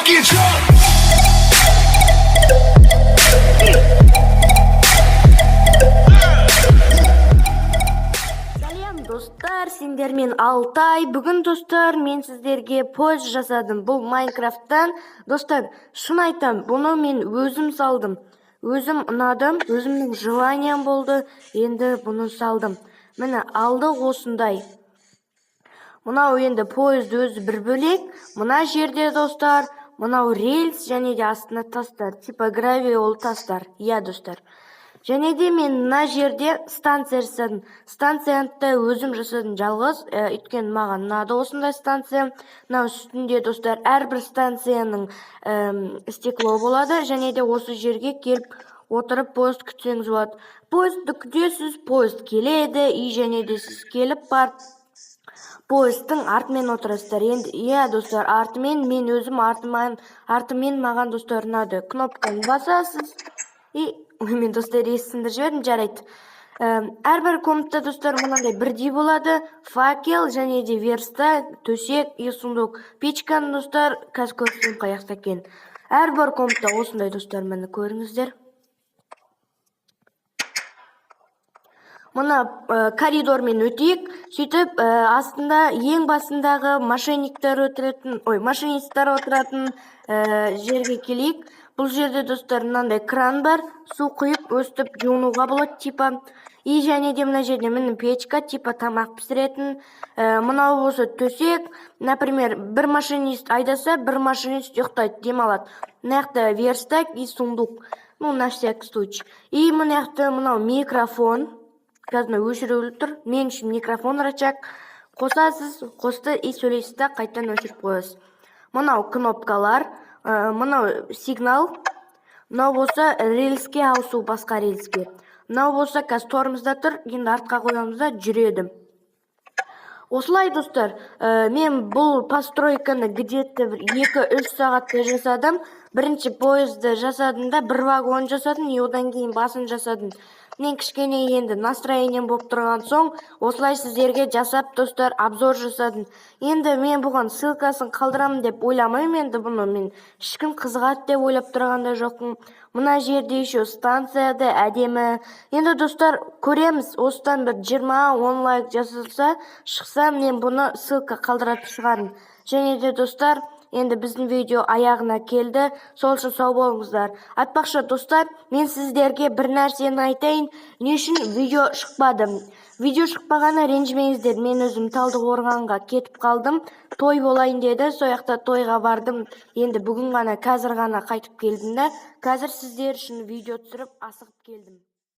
get drunk. Сәлем достар, сендермен Алтай. Бүгін достар, мен сіздерге пост жасадым. Бұл Майнкрафттан. Достар, шын айтам, бұны мен өзім салдым. Өзім ұнадым, өзімнің желаниям болды. Енді бұны салдым. Міне алды осындай. Мынау енді поезд өзі бір бөлек. Мына жерде достар, мынау рельс және де астына тастар, типа гравиол тастар. Иә достар. Және де мен мына жерде станция жасадым. Станцияны өзім жасадым жалғыз, өйткені маған ұнады осындай станция. Мынау үстінде достар, әрбір станцияның стекло болады, және де осы жерге келіп отырып поезд күтсеңіз болады. Поездды күтесіз, поезд келеді, және де сіз келіп барып поездтың артымен отырасыздар. Енді иә достар, артымен мен өзім артымен маған достар ұнады. Кнопканы басасыз и мен достар есімді жібердім, жарайды. Әрбір комнатта достар мынандай бірдей болады. Факел және де верста, төсек и сундук. Печканы достар қазір көрсетем қаяқта екен. Әрбір комнатта осындай достар, мені көріңіздер. Мына коридормен өтейік. Сөйтіп астында ең басындағы машинисттер отыратын жерге келейік. Бұл жерде достар мынандай кран бар, су құйып өстіп жуынуға болады типа. И және де мына жерде міне печка типа тамақ пісіретін. Мынау осы төсек. Например, бір машинист айдаса, бір машинист ұйықтайды, демалады. Мына верстак и сундук. Ну, на всякий случай. И мынау микрофон. Қазір өшірулі тұр. Мен үшін микрофон рычаг. Қосасыз, қосты и сөйлейсіз да қайтадан өшіріп қоясыз. Мынау кнопкалар, мынау сигнал. Мынау болса рельске ауысу, басқа рельске. Мынау болса қазір тормозда тұр, енді артқа қоямызда жүреді. Осылай достар, мен бұл постройканы где-то 2-3 сағатта жасадым. Бірінші поезді жасадым да, бір вагон жасадым, и одан кейін басын жасадым. Мен кішкене енді настроением болып тұрған соң, осылай сіздерге жасап достар обзор жасадым. Енді мен бұған ссылкасын қалдырамын деп ойламаймын, енді бұны мен ешкім қызығады деп ойлап тұрғанда жоқпын. Мына жерде еще станцияда әдемі. Енді достар көреміз, осыдан бір 20-10 лайк жасалса, шықса мен бұны ссылка қалдыратын шығармын. Және де достар, енді біздің видео аяғына келді. Сол үшін сау болыңыздар. Айтпақшы достар, мен сіздерге бір нәрсені айтайын. Не үшін видео шықпады? Видео шықпағаны ренжімеңіздер. Мен өзім Талдықорғанға кетіп қалдым. Той болайын деді. Сояқта тойға бардым. Енді бүгін ғана, қазір ғана қайтып келдім да. Қазір сіздер үшін видео түсіріп асығып келдім.